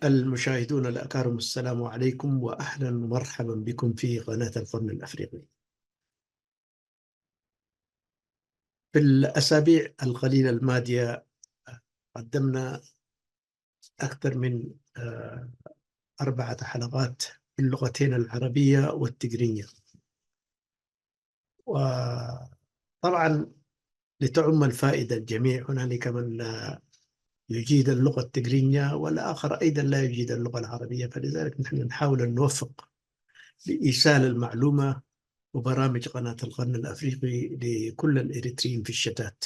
المشاهدون الأكارم، السلام عليكم وأهلا ومرحبا بكم في قناة القرن الأفريقي. في الأسابيع القليلة الماضية قدمنا أكثر من 4 حلقات باللغتين العربية والتجرينية، وطبعا لتعم الفائدة الجميع. هنالك من لا يجيد اللغة التجرينية والآخر أيضا لا يجيد اللغة العربية، فلذلك نحن نحاول أن نوفق لإيصال المعلومة وبرامج قناة القرن الأفريقي لكل الإريتريين في الشتات.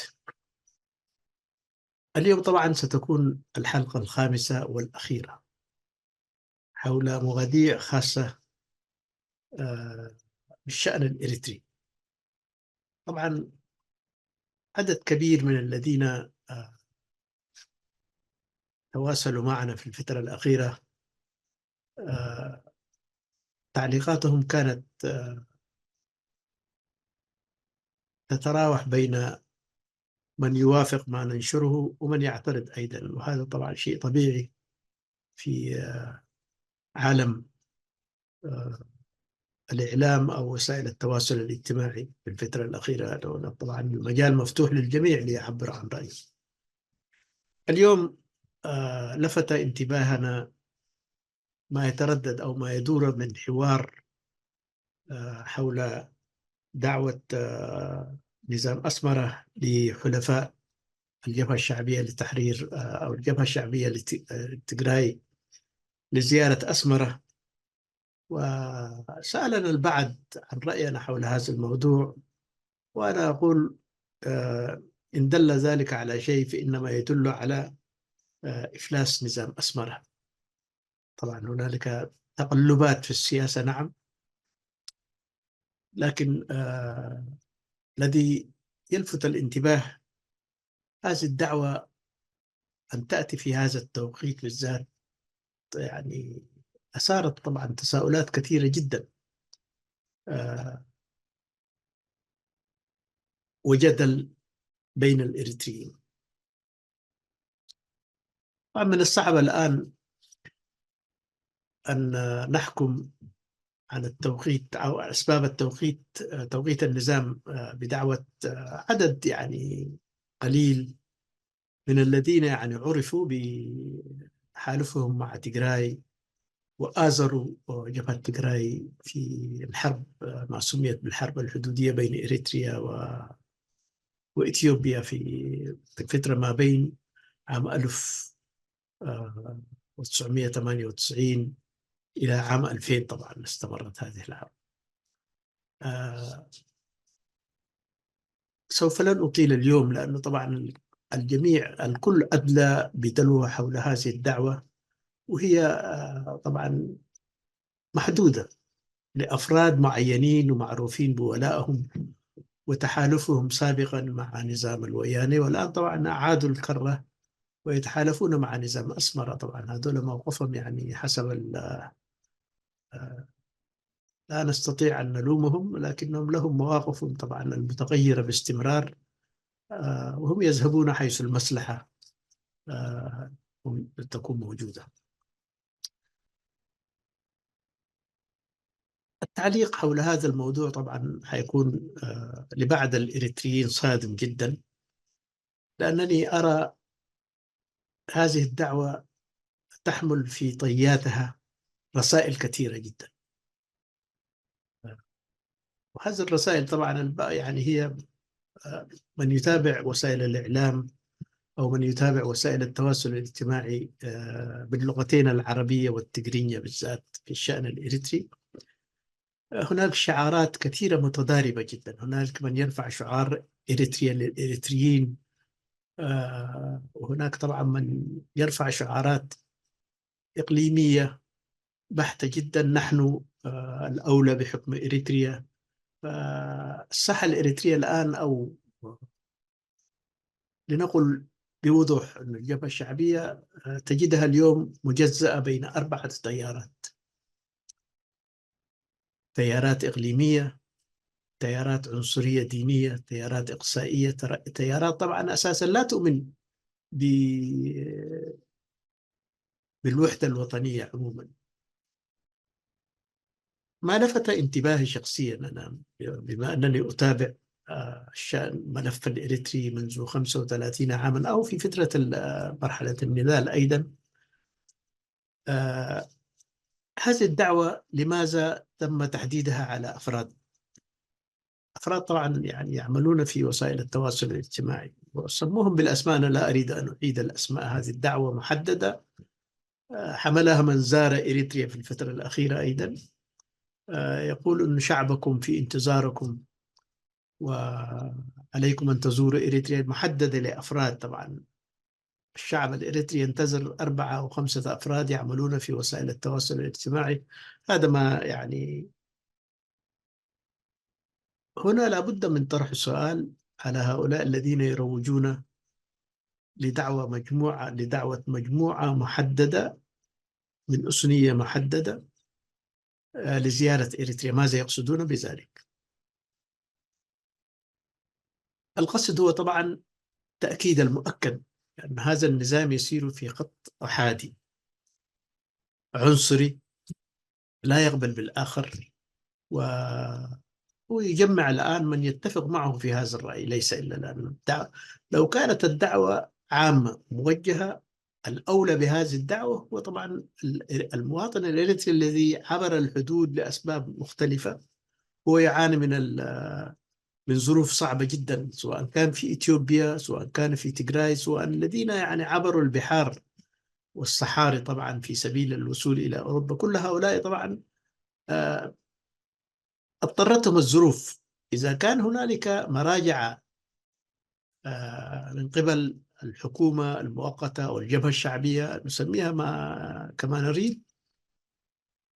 اليوم طبعا ستكون الحلقة الخامسة والأخيرة حول مواضيع خاصة بالشأن الإريتري. طبعا عدد كبير من الذين تواصلوا معنا في الفترة الأخيرة آه، تعليقاتهم كانت تتراوح بين من يوافق ما ننشره ومن يعترض أيضا، وهذا طبعا شيء طبيعي في عالم الإعلام أو وسائل التواصل الاجتماعي في الفترة الأخيرة. طبعا المجال مفتوح للجميع ليعبر عن رأيه. اليوم لفت انتباهنا ما يتردد أو ما يدور من حوار حول دعوة نظام أسمرة لحلفاء الجبهة الشعبية لتحرير أو الجبهة الشعبية لتجراي لزيارة أسمرة، وسألنا البعض عن رأينا حول هذا الموضوع. وأنا أقول إن دل ذلك على شيء فإنما يدل على إفلاس نظام أسمرة. طبعا هنالك تقلبات في السياسة، نعم، لكن الذي يلفت الانتباه هذه الدعوة أن تأتي في هذا التوقيت بالذات، يعني أثارت طبعا تساؤلات كثيرة جدا آه، وجدل بين الإريتريين. طبعا من الصعب الآن أن نحكم عن التوقيت أو أسباب التوقيت، توقيت النظام بدعوة عدد يعني قليل من الذين يعني عرفوا بتحالفهم مع تجراي وآزروا جبهة تجراي في الحرب ما سميت بالحرب الحدودية بين إريتريا وإثيوبيا في الفترة ما بين عام 1998 إلى عام 2000. طبعا استمرت هذه الحرب. سوف لن أطيل اليوم لأنه طبعا الكل أدلى بدلوه حول هذه الدعوة، وهي طبعا محدودة لأفراد معينين ومعروفين بولائهم وتحالفهم سابقا مع نظام الوياني، والآن طبعا أعادوا الكرة ويتحالفون مع نظام أسمرة. طبعا هذول موقفهم يعني حسب لا نستطيع أن نلومهم، لكنهم لهم مواقفهم طبعا المتغيرة باستمرار، وهم يذهبون حيث المصلحة تكون موجودة. التعليق حول هذا الموضوع طبعا حيكون لبعض الإريتريين صادم جدا، لأنني أرى هذه الدعوة تحمل في طياتها رسائل كثيرة جدا، وهذه الرسائل طبعا يعني هي من يتابع وسائل الإعلام أو من يتابع وسائل التواصل الاجتماعي باللغتين العربية والتجرينية بالذات في الشأن الإريتري، هناك شعارات كثيرة متضاربة جدا. هناك من يرفع شعار إريتريا للإريتريين، وهناك طبعا من يرفع شعارات إقليمية بحتة جدا، نحن الأولى بحكم إريتريا. فالساحة الإريترية الآن، أو لنقل بوضوح أن الجبهة الشعبية تجدها اليوم مجزأة بين 4 تيارات: تيارات إقليمية، تيارات عنصرية دينية، تيارات إقصائية، تيارات طبعا أساسا لا تؤمن بالوحدة الوطنية عموما. ما لفت انتباهي شخصيا أنا بما أنني أتابع الشأن ملف الإريتري منذ 35 عاما، أو في فترة مرحلة النضال أيضا. آه، هذه الدعوة لماذا تم تحديدها على أفراد؟ أفراد طبعا يعني يعملون في وسائل التواصل الاجتماعي وسموهم بالأسماء، أنا لا أريد أن أعيد الأسماء. هذه الدعوة محددة، حملها من زار إريتريا في الفترة الأخيرة أيضا. يقول أن شعبكم في انتظاركم وعليكم أن تزوروا إريتريا، محددة لأفراد. طبعا الشعب الإريتري ينتظر 4 أو 5 أفراد يعملون في وسائل التواصل الاجتماعي. هذا ما يعني هنا لابد من طرح السؤال على هؤلاء الذين يروجون لدعوة مجموعة محددة من أثنية محددة لزيارة إريتريا. ماذا يقصدون بذلك؟ القصد هو طبعا تأكيد المؤكد أن هذا النظام يسير في خط أحادي عنصري لا يقبل بالآخر، ويجمع الآن من يتفق معه في هذا الرأي، ليس إلا لأنه لو كانت الدعوة عامة موجهة، الأولى بهذه الدعوة هو طبعا المواطن الإريتري الذي عبر الحدود لأسباب مختلفة. هو يعاني من ظروف صعبة جدا، سواء كان في إثيوبيا، سواء كان في تيغراي، سواء الذين يعني عبروا البحار والصحاري طبعا في سبيل الوصول إلى أوروبا. كل هؤلاء طبعا آه، اضطرتهم الظروف. إذا كان هنالك مراجعة من قبل الحكومة المؤقتة أو الجبهة الشعبية، نسميها ما كما نريد،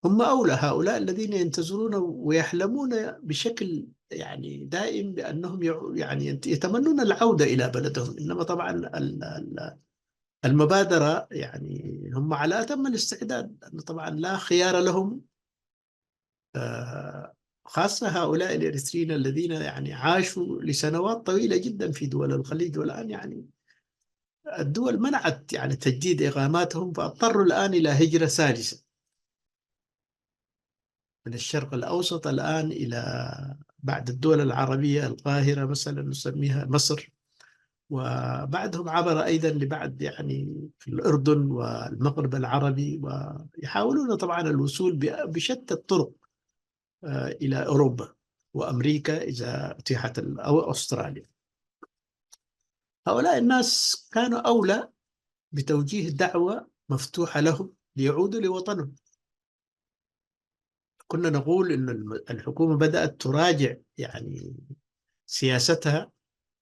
هم أولى. هؤلاء الذين ينتظرون ويحلمون بشكل يعني دائم بأنهم يعني يتمنون العودة إلى بلدهم. إنما طبعا المبادرة يعني هم على أتم الاستعداد، لأنه طبعا لا خيار لهم. خاصة هؤلاء الإريتريين الذين يعني عاشوا لسنوات طويلة جدا في دول الخليج، والآن يعني الدول منعت يعني تجديد إقاماتهم، فاضطروا الآن إلى هجرة ثالثة من الشرق الأوسط الآن إلى بعد الدول العربية، القاهرة مثلا نسميها مصر، وبعدهم عبر أيضا لبعد يعني في الأردن والمغرب العربي، ويحاولون طبعا الوصول بشتى الطرق إلى أوروبا وأمريكا إذا أتيحت، أو أستراليا. هؤلاء الناس كانوا أولى بتوجيه دعوة مفتوحة لهم ليعودوا لوطنهم. كنا نقول أن الحكومة بدأت تراجع يعني سياستها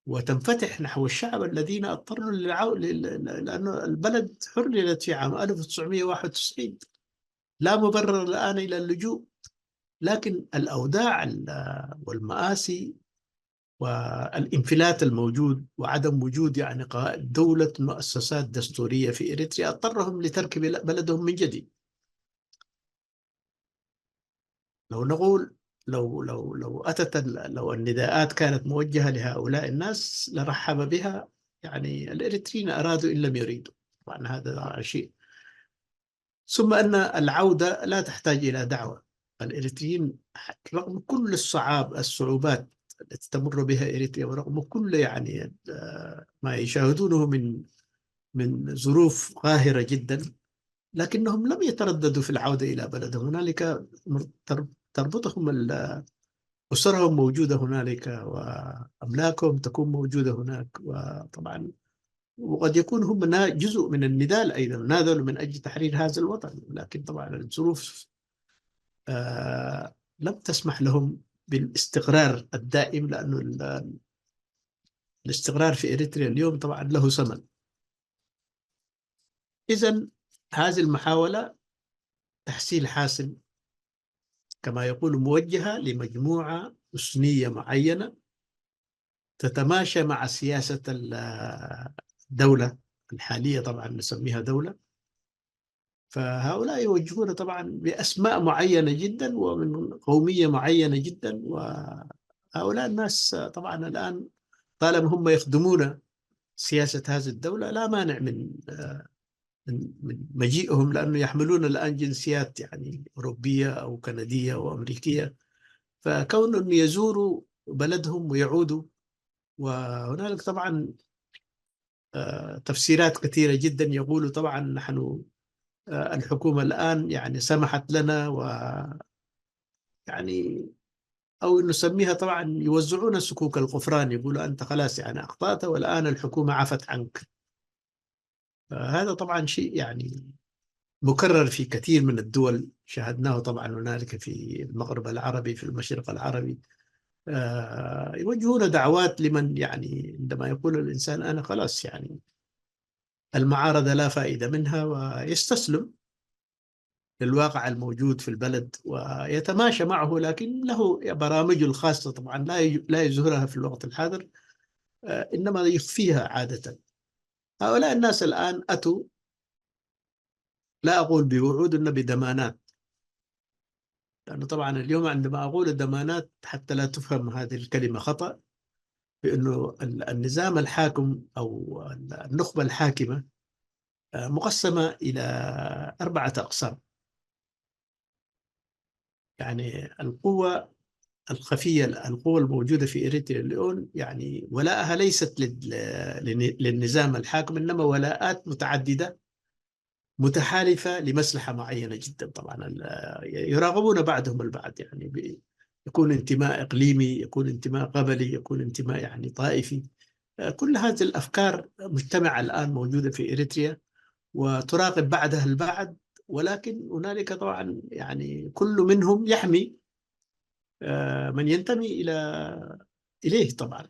وتنفتح نحو الشعب الذين اضطروا لأنه البلد حررت في عام 1991، لا مبرر الآن إلى اللجوء. لكن الأوضاع والمآسي والانفلات الموجود وعدم وجود يعني دولة مؤسسات دستورية في إريتريا اضطرهم لترك بلدهم من جديد. لو نقول لو النداءات كانت موجهة لهؤلاء الناس لرحب بها يعني الإريتريين، أرادوا إن لم يريدوا. طبعا هذا شيء. ثم أن العودة لا تحتاج إلى دعوة. الإريتريين رغم كل الصعوبات التي تمر بها إريتريا، ورغم كل يعني ما يشاهدونه من ظروف قاهرة جدا، لكنهم لم يترددوا في العودة إلى بلدهم. هنالك تربطهم أسرهم موجودة هنالك، وأملاكهم تكون موجودة هناك. وطبعا وقد يكون هم جزء من النضال أيضا، ناضلوا من أجل تحرير هذا الوطن، لكن طبعا الظروف لم تسمح لهم بالاستقرار الدائم، لأنه الاستقرار في إريتريا اليوم طبعا له ثمن. إذن هذه المحاولة تحصيل حاصل كما يقول موجهة لمجموعة أثنية معينة تتماشى مع سياسة الدولة الحالية، طبعا نسميها دولة. فهؤلاء يوجهون طبعا بأسماء معينة جدا ومن قومية معينة جدا، وهؤلاء الناس طبعا الآن طالما هم يخدمون سياسة هذه الدولة لا مانع من من مجيئهم، لأنه يحملون الآن جنسيات يعني أوروبية أو كندية أو أمريكية، فكون أن يزوروا بلدهم ويعودوا. وهنالك طبعا تفسيرات كثيرة جدا. يقولوا طبعا نحن الحكومة الآن يعني سمحت لنا، ويعني أو نسميها طبعا يوزعون صكوك الغفران، يقولوا أنت خلاص يعني أخطأت والآن الحكومة عفت عنك. هذا طبعا شيء يعني مكرر في كثير من الدول، شاهدناه طبعا هنالك في المغرب العربي، في المشرق العربي. يوجهون دعوات لمن يعني عندما يقول الإنسان أنا خلاص يعني المعارضة لا فائدة منها، ويستسلم للواقع الموجود في البلد ويتماشى معه، لكن له برامجه الخاصة طبعا لا يظهرها في الوقت الحاضر، إنما يخفيها عادة. هؤلاء الناس الآن أتوا، لا أقول بوعود، إنما بدمانات. لأنه طبعا اليوم عندما أقول الضمانات حتى لا تفهم هذه الكلمة خطأ، بأنه النظام الحاكم أو النخبة الحاكمة مقسمة إلى 4 أقسام. يعني القوة الخفية، القوة الموجودة في إريتريا اليوم يعني ولاءها ليست للنظام الحاكم، إنما ولاءات متعددة متحالفة لمصلحة معينة جدا. طبعا يراقبون بعضهم البعض، يعني يكون انتماء إقليمي، يكون انتماء قبلي، يكون انتماء يعني طائفي. كل هذه الأفكار مجتمعة الآن موجودة في إريتريا وتراقب بعضها البعض. ولكن هنالك طبعا يعني كل منهم يحمي من ينتمي إليه. طبعا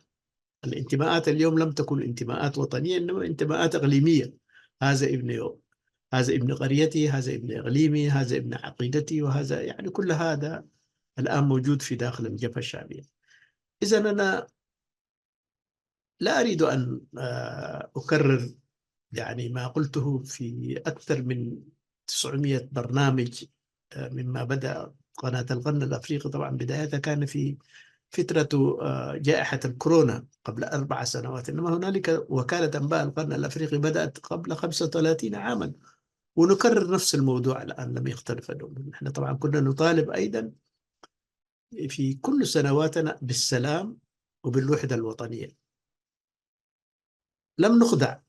الانتماءات اليوم لم تكن انتماءات وطنية، إنما انتماءات إقليمية. هذا ابن هذا ابن قريتي، هذا ابن إقليمي، هذا ابن عقيدتي، وهذا يعني كل هذا الآن موجود في داخل الجبهة الشعبية. إذا أنا لا أريد أن أكرر يعني ما قلته في أكثر من 900 برنامج، مما بدأ قناة القرن الأفريقي. طبعا بدايتها كان في فترة جائحة الكورونا قبل 4 سنوات، إنما هنالك وكالة أنباء القرن الأفريقي بدأت قبل 35 عاما، ونكرر نفس الموضوع الآن لم يختلف الأمر. نحن طبعا كنا نطالب أيضا في كل سنواتنا بالسلام وبالوحدة الوطنية. لم نخدع،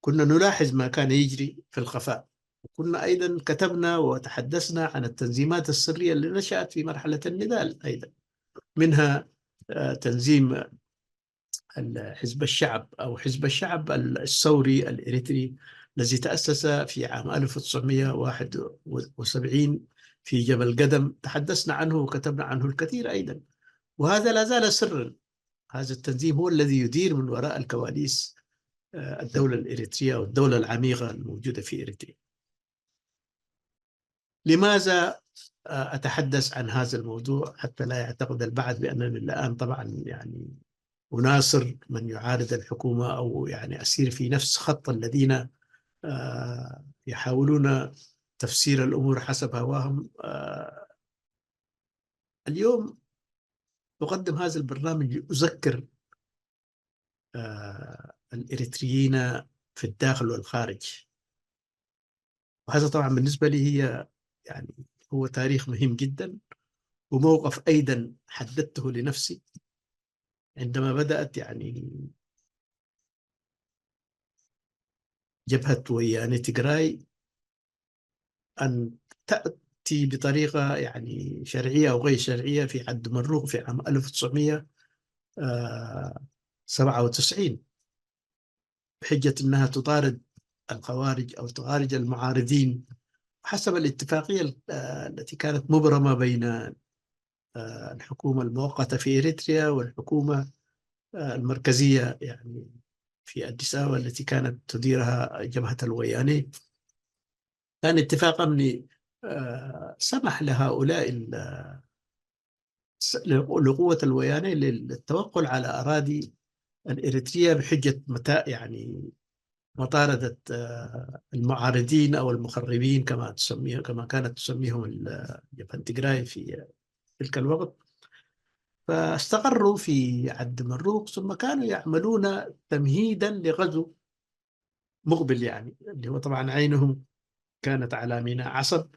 كنا نلاحظ ما كان يجري في الخفاء. كنا أيضا كتبنا وتحدثنا عن التنظيمات السرية اللي نشأت في مرحلة النضال أيضا، منها تنظيم حزب الشعب أو حزب الشعب الثوري الإريتري، الذي تأسس في عام 1971 في جبل قدم. تحدثنا عنه وكتبنا عنه الكثير أيضا، وهذا لا زال سرا. هذا التنظيم هو الذي يدير من وراء الكواليس الدولة الإريترية والدولة العميقة الموجودة في إريتريا. لماذا أتحدث عن هذا الموضوع؟ حتى لا يعتقد البعض بأنني الآن طبعا يعني أناصر من يعارض الحكومة، أو يعني أسير في نفس خط الذين يحاولون تفسير الأمور حسب هواهم. اليوم أقدم هذا البرنامج لأذكر الإريتريين في الداخل والخارج. وهذا طبعا بالنسبة لي هي يعني هو تاريخ مهم جدا، وموقف أيضا حددته لنفسي عندما بدأت يعني جبهة وياني تجراي أن تأتي بطريقة يعني شرعية أو غير شرعية في عد مروق في عام 1997، بحجة أنها تطارد الخوارج أو تخارج المعارضين حسب الاتفاقية التي كانت مبرمة بين الحكومة المؤقتة في إريتريا والحكومة المركزية يعني في أديس أبابا التي كانت تديرها جبهة الوياني. كان اتفاق أمني سمح لهؤلاء لقوة الوياني للتوقع على أراضي الإريترية بحجة متاع يعني مطاردة المعارضين أو المخربين كما كانت تسميهم الجبهة التجراي في تلك الوقت. فاستقروا في عد مروق، ثم كانوا يعملون تمهيدا لغزو مقبل يعني، اللي هو طبعا عينهم كانت على ميناء عصب.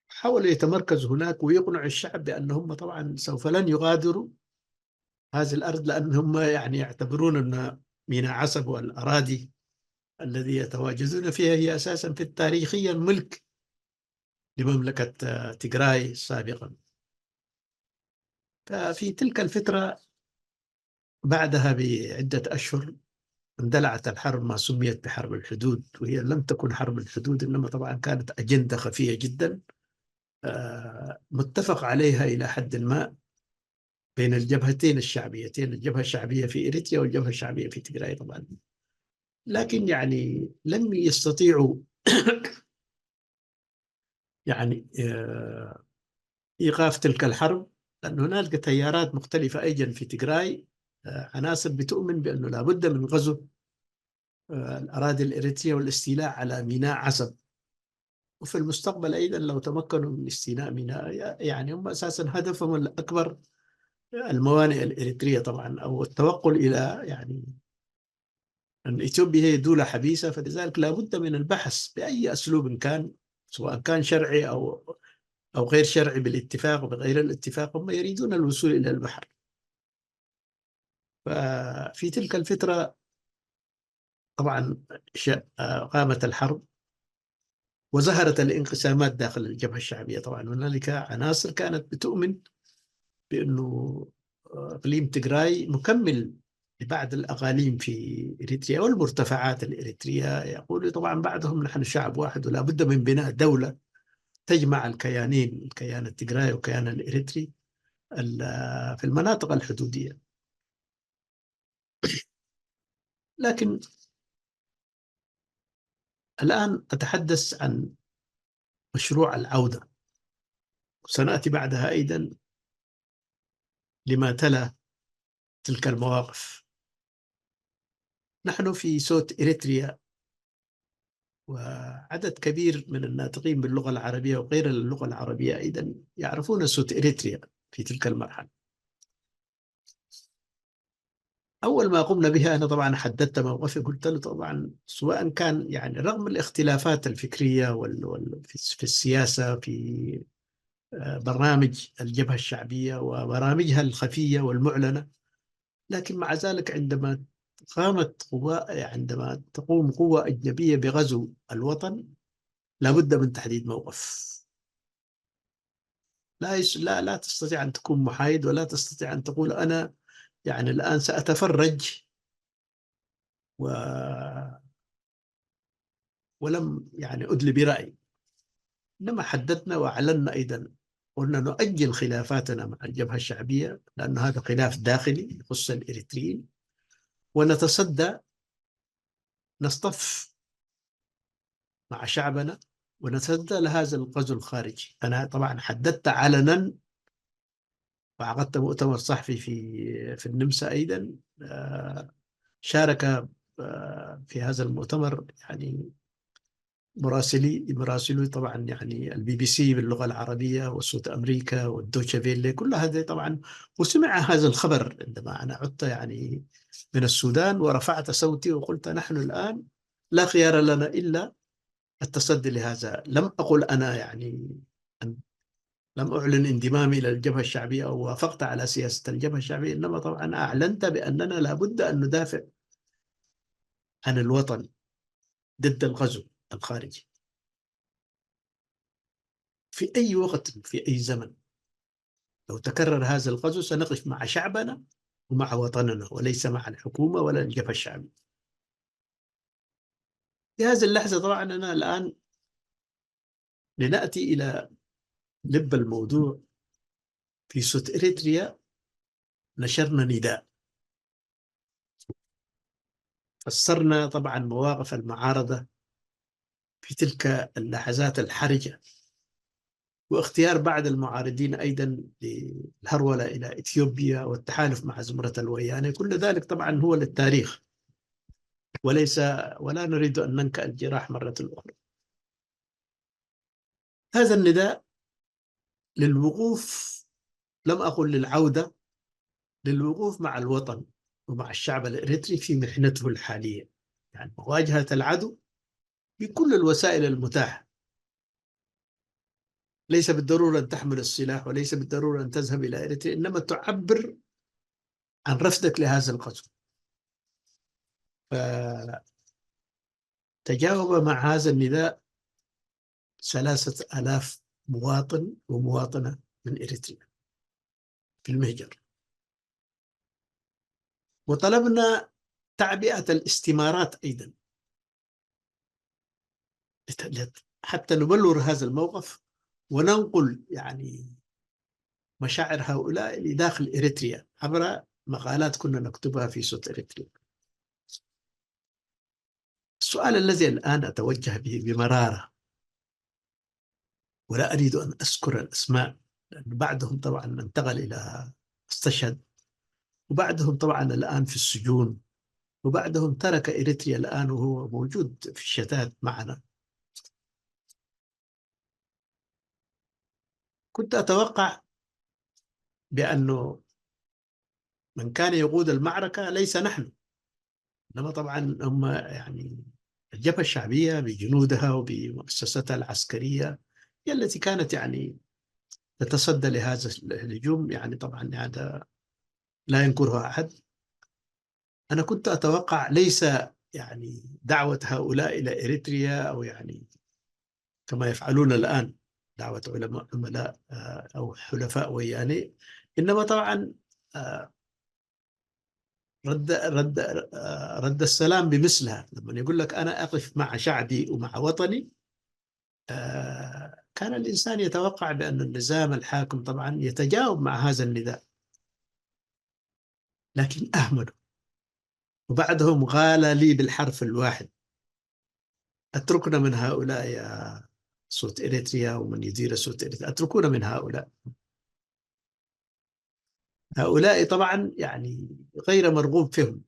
حاولوا يتمركزوا هناك ويقنعوا الشعب بأنهم طبعا سوف لن يغادروا هذه الأرض، لأنهم يعني يعتبرون أن ميناء عصب والأراضي الذي يتواجدون فيها هي أساسا في تاريخيا ملك لمملكة تيغراي سابقا. ففي تلك الفترة بعدها بعدة أشهر اندلعت الحرب، ما سميت بحرب الحدود، وهي لم تكن حرب الحدود، إنما طبعا كانت أجندة خفية جدا متفق عليها إلى حد ما بين الجبهتين الشعبيتين، الجبهة الشعبية في إريتريا والجبهة الشعبية في تيغراي طبعا. لكن يعني لم يستطيعوا يعني إيقاف تلك الحرب، لأن هناك تيارات مختلفة أيضا في تيغراي، عناصر بتؤمن بأنه لابد من غزو الأراضي الإريترية والاستيلاء على ميناء عسب، وفي المستقبل أيضا لو تمكنوا من استيلاء ميناء، يعني هم أساسا هدفهم الأكبر الموانئ الإريترية طبعا، أو التوقل إلى يعني أن إثيوبيا هي دولة حبيسة، فلذلك لابد من البحث بأي أسلوب كان، سواء كان شرعي أو غير شرعي، بالاتفاق وبغير الاتفاق، هم يريدون الوصول إلى البحر. ففي تلك الفترة طبعا قامت الحرب وظهرت الانقسامات داخل الجبهة الشعبية. طبعا هنالك عناصر كانت بتؤمن بأنه إقليم تيغراي مكمل لبعض الأقاليم في إريتريا والمرتفعات الإريترية. يقول طبعا بعضهم نحن شعب واحد ولا بد من بناء دولة تجمع الكيانين، الكيان التيغراي والكيان الإريتري في المناطق الحدودية. لكن الآن أتحدث عن مشروع العودة، وسنأتي بعدها أيضا لما تلا تلك المواقف. نحن في صوت إريتريا، وعدد كبير من الناطقين باللغة العربية وغير اللغة العربية أيضا يعرفون صوت إريتريا في تلك المرحلة. أول ما قمنا بها أنا طبعا حددت موقفي، قلت له طبعا سواء كان يعني رغم الاختلافات الفكرية في السياسة، في برنامج الجبهة الشعبية وبرامجها الخفية والمعلنة، لكن مع ذلك عندما تقوم قوة أجنبية بغزو الوطن لابد من تحديد موقف. لا تستطيع أن تكون محايد، ولا تستطيع أن تقول أنا يعني الآن سأتفرج ولم يعني أدلي برأي. إنما حددنا وأعلنا أيضا، قلنا نؤجل خلافاتنا مع الجبهة الشعبية لأن هذا خلاف داخلي يخص الإريتريين، ونتصدى نصطف مع شعبنا ونتصدى لهذا الغزو الخارجي. أنا طبعا حددت علنا وعقدت مؤتمر صحفي في النمسا أيضا. شارك في هذا المؤتمر يعني مراسلي طبعا، يعني البي بي سي باللغة العربية وصوت أمريكا والدوتشا فيلي، كل هذا طبعا. وسمع هذا الخبر عندما أنا عدت يعني من السودان، ورفعت صوتي وقلت نحن الآن لا خيار لنا إلا التصدي لهذا. لم أقل أنا يعني لم أعلن انضمامي إلى الجبهة الشعبية أو وافقت على سياسة الجبهة الشعبية، إنما طبعا أعلنت بأننا لابد أن ندافع عن الوطن ضد الغزو الخارجي في أي وقت في أي زمن. لو تكرر هذا الغزو سنقف مع شعبنا ومع وطننا، وليس مع الحكومة ولا الجبهة الشعبية. في هذه اللحظة طبعا أنا الآن لنأتي إلى لب الموضوع. في صوت إريتريا نشرنا نداء، فسرنا طبعا مواقف المعارضة في تلك اللحظات الحرجة، واختيار بعض المعارضين أيضا للهرولة إلى إثيوبيا والتحالف مع زمرة الويانة. كل ذلك طبعا هو للتاريخ وليس، ولا نريد أن ننكأ الجراح مرة أخرى. هذا النداء للوقوف، لم أقل للعودة، للوقوف مع الوطن ومع الشعب الإريتري في محنته الحالية، يعني مواجهة العدو بكل الوسائل المتاحة. ليس بالضرورة أن تحمل السلاح، وليس بالضرورة أن تذهب إلى إريتريا، إنما تعبر عن رفضك لهذا الغزو. فتجاوب مع هذا النداء 3000 مواطن ومواطنة من إريتريا في المهجر. وطلبنا تعبئة الاستمارات أيضا حتى نبلور هذا الموقف وننقل يعني مشاعر هؤلاء لداخل إريتريا عبر مقالات كنا نكتبها في صوت إريتريا. السؤال الذي الآن أتوجه به بمرارة، ولا أريد أن أذكر الأسماء لأن بعضهم طبعا انتقل إلى استشهد، وبعضهم طبعا الآن في السجون، وبعضهم ترك إريتريا الآن وهو موجود في الشتات معنا. كنت أتوقع بأنه من كان يقود المعركة ليس نحن، إنما طبعا هم يعني الجبهة الشعبية بجنودها وبمؤسستها العسكرية هي التي كانت يعني تتصدى لهذا الهجوم. يعني طبعا هذا لا ينكرها أحد. أنا كنت أتوقع ليس يعني دعوة هؤلاء إلى إريتريا أو يعني كما يفعلون الآن دعوة عملاء أو حلفاء وياني، إنما طبعا رد السلام بمثلها. لما يقول لك أنا أقف مع شعبي ومع وطني، كان الإنسان يتوقع بأن النظام الحاكم طبعا يتجاوب مع هذا النداء، لكن أهملوا. وبعدهم قال لي بالحرف الواحد: اتركنا من هؤلاء يا صوت إريتريا ومن يدير صوت إريتريا، اتركونا من هؤلاء. هؤلاء طبعا يعني غير مرغوب فيهم.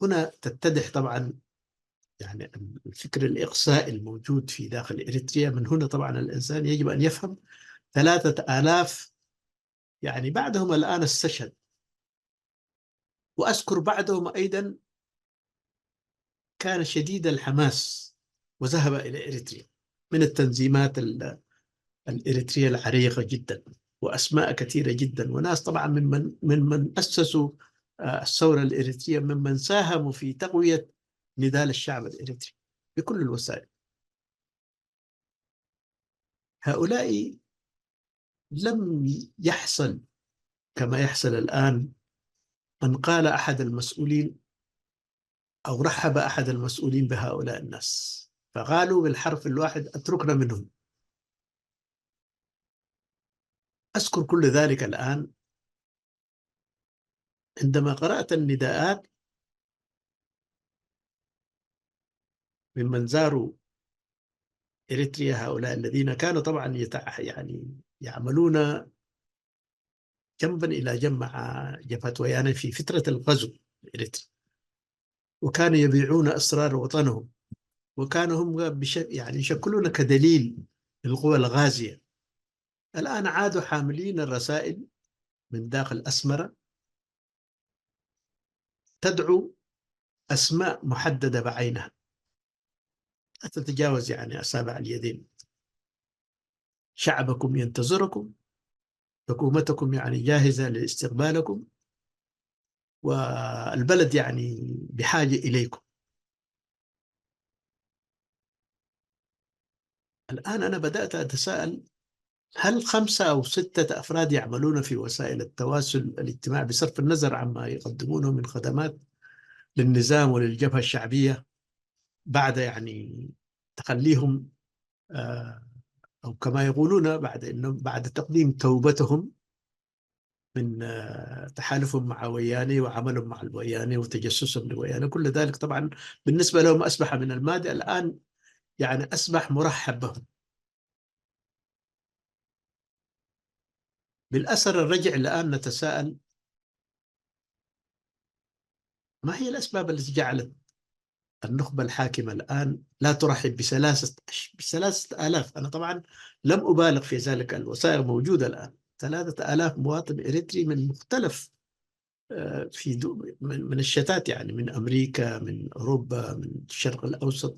هنا تتضح طبعا يعني الفكر الإقصائي الموجود في داخل إريتريا. من هنا طبعا الإنسان يجب أن يفهم 3000 يعني بعدهم الآن استشهد، وأذكر بعدهم أيضا كان شديد الحماس وذهب إلى إريتريا من التنظيمات الإريترية العريقة جدا، وأسماء كثيرة جدا، وناس طبعا ممن أسسوا الثورة الإريترية، ممن ساهموا في تقوية نضال الشعب الإريتري بكل الوسائل. هؤلاء لم يحصل كما يحصل الآن أن قال أحد المسؤولين أو رحب أحد المسؤولين بهؤلاء الناس فقالوا بالحرف الواحد: اتركنا منهم. أذكر كل ذلك الآن عندما قرأت النداءات ممن زاروا إريتريا، هؤلاء الذين كانوا طبعا يعني يعملون جنبا إلى جنب مع جبهة ويانا في فترة الغزو الإريتري، وكانوا يبيعون أسرار وطنهم، وكانوا هم يعني يشكلون كدليل للقوى الغازية. الآن عادوا حاملين الرسائل من داخل أسمرة تدعو أسماء محددة بعينها لا تتجاوز يعني أصابع اليدين: شعبكم ينتظركم، حكومتكم يعني جاهزة لاستقبالكم، والبلد يعني بحاجة إليكم. الآن أنا بدأت أتساءل: هل 5 أو 6 أفراد يعملون في وسائل التواصل الاجتماعي بصرف النظر عما يقدمونه من خدمات للنظام وللجبهة الشعبية بعد يعني تخليهم أو كما يقولون بعد تقديم توبتهم من تحالفهم مع وياني وعملهم مع الوياني وتجسسهم لوياني، كل ذلك طبعا بالنسبة لهم أصبح من الماضي. الآن يعني أصبح مرحب بهم. بالأثر الرجع الآن نتساءل: ما هي الأسباب التي جعلت النخبة الحاكمة الآن لا ترحب بثلاثة آلاف؟ أنا طبعا لم أبالغ في ذلك، الوثائق موجودة الآن: 3000 مواطن إريتري من مختلف من الشتات، يعني من أمريكا، من أوروبا، من الشرق الأوسط،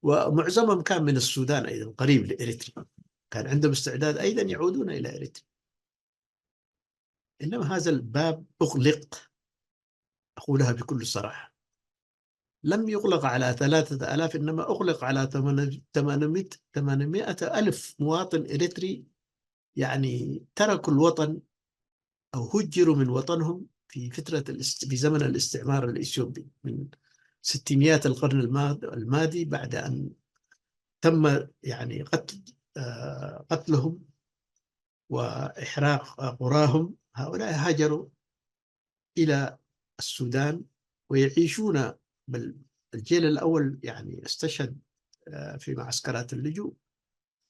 ومعظمهم كان من السودان أيضا قريب لإريتريا، كان عندهم استعداد أيضا يعودون إلى إريتريا. إنما هذا الباب أغلق، أقولها بكل صراحة. لم يغلق على 3000، إنما أغلق على 800 ألف مواطن إريتري، يعني تركوا الوطن أو هجروا من وطنهم في زمن الاستعمار الإثيوبي من ستينيات القرن الماضي، بعد أن تم يعني قتلهم وإحراق قراهم. هؤلاء هاجروا إلى السودان ويعيشون. بل الجيل الأول يعني استشهد في معسكرات اللجوء،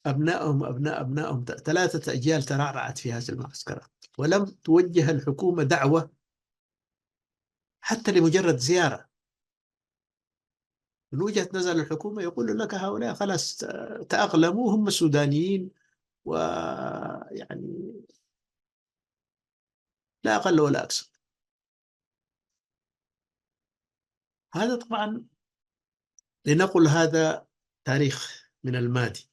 أبنائهم أبنائهم 3 أجيال ترعرعت في هذه المعسكرات، ولم توجه الحكومة دعوة حتى لمجرد زيارة. من وجهة نظر الحكومة يقول لك هؤلاء خلاص تأقلموا، هم سودانيين، ويعني لا أقل ولا أكثر. هذا طبعا لنقل هذا تاريخ من الماضي.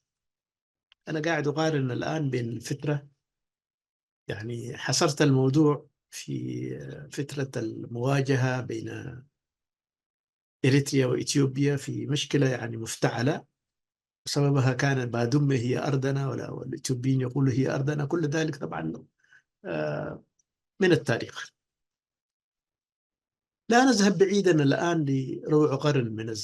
أنا قاعد أقارن الآن بين الفترة، يعني حصرت الموضوع في فترة المواجهة بين إريتريا وإثيوبيا في مشكلة يعني مفتعلة، سببها كان بادمة هي أرضنا، والإثيوبيين يقولوا هي أرضنا. كل ذلك طبعا من التاريخ. لا نذهب بعيدا الآن لربع قرن من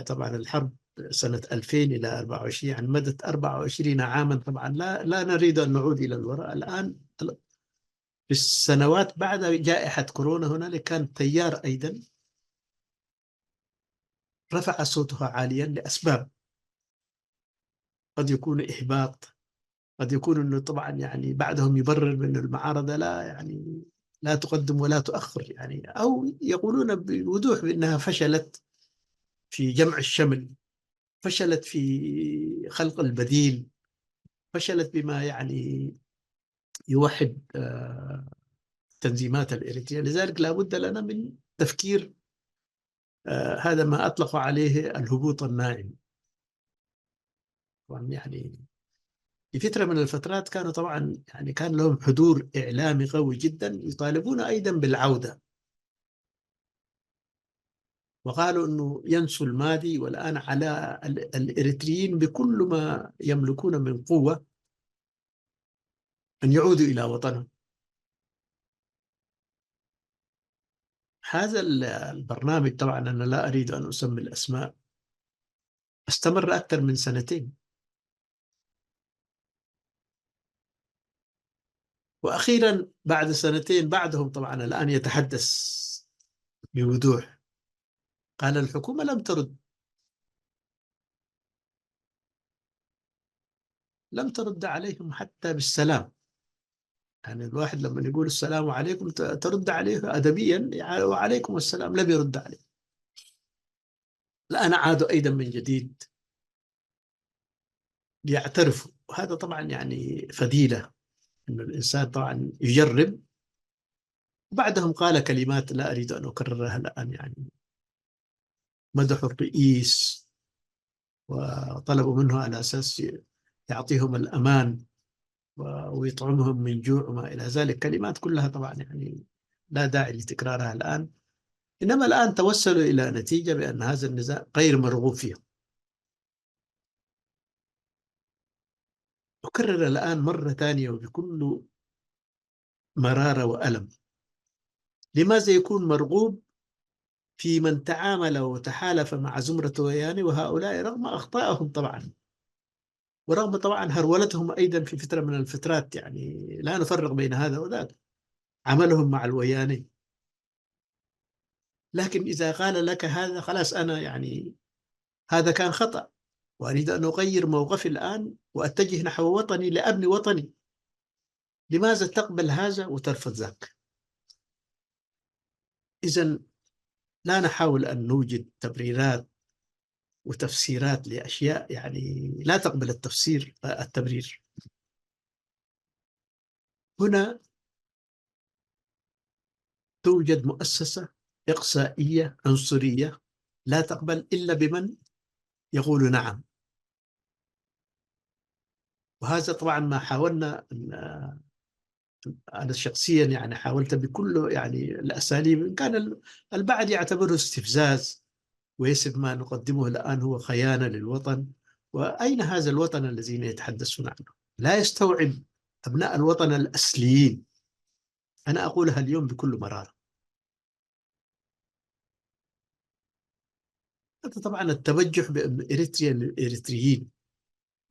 طبعا الحرب سنة 2000 إلى 24، يعني مدت 24 عاما. طبعا لا نريد أن نعود إلى الوراء الآن. في السنوات بعد جائحة كورونا هنالك كان تيار أيضا رفع صوتها عاليا لأسباب، قد يكون إحباط، قد يكون أنه طبعا يعني بعدهم يبرر من المعارضة لا يعني لا تقدم ولا تؤخر، يعني أو يقولون بوضوح بأنها فشلت في جمع الشمل، فشلت في خلق البديل، فشلت بما يعني يوحد تنظيمات الإريترية. لذلك لا بد لنا من تفكير، هذا ما أطلق عليه الهبوط الناعم. طبعا يعني في فترة من الفترات كانوا طبعا يعني كان لهم حضور إعلامي قوي جدا، يطالبون أيضا بالعودة، وقالوا أنه ينسوا الماضي، والآن على الإريتريين بكل ما يملكون من قوة أن يعودوا إلى وطنهم. هذا البرنامج طبعا أنا لا أريد أن أسمي الأسماء، استمر أكثر من سنتين، وأخيرا بعد سنتين بعدهم طبعا الآن يتحدث بوضوح، قال الحكومة لم ترد، لم ترد عليهم حتى بالسلام. يعني الواحد لما يقول السلام عليكم ترد عليه أدبيا، يعني وعليكم السلام، لم يرد عليه. الآن عادوا أيضا من جديد ليعترفوا. وهذا طبعا يعني فضيلة، أن الإنسان طبعا يجرب. وبعدهم قال كلمات لا أريد أن أكررها الآن، يعني مدحوا الرئيس وطلبوا منه على أساس يعطيهم الأمان ويطعمهم من جوع وما إلى ذلك، كلمات كلها طبعا يعني لا داعي لتكرارها الآن. إنما الآن توصلوا إلى نتيجة بأن هذا النزاع غير مرغوب فيه. أكرر الآن مرة ثانية وبكل مرارة وألم، لماذا يكون مرغوب في من تعامل وتحالف مع زمرة وياني وهؤلاء رغم أخطائهم طبعا، ورغم طبعا هرولتهم أيضا في فترة من الفترات، يعني لا نفرق بين هذا وذاك، عملهم مع الوياني. لكن إذا قال لك هذا خلاص أنا يعني هذا كان خطأ، وأريد أن أغير موقفي الآن وأتجه نحو وطني لأبني وطني، لماذا تقبل هذا وترفض ذاك؟ إذن لا نحاول أن نوجد تبريرات وتفسيرات لأشياء يعني لا تقبل التبرير. هنا توجد مؤسسة إقصائية عنصرية لا تقبل إلا بمن يقول نعم. وهذا طبعا ما حاولنا أنا شخصيا يعني حاولت بكل يعني الأساليب. إن كان البعض يعتبره استفزاز ويصف ما نقدمه الآن هو خيانة للوطن، وأين هذا الوطن الذين يتحدثون عنه؟ لا يستوعب أبناء الوطن الأصليين. أنا أقولها اليوم بكل مرارة. هذا طبعا التبجح بإريتريا الإريتريين،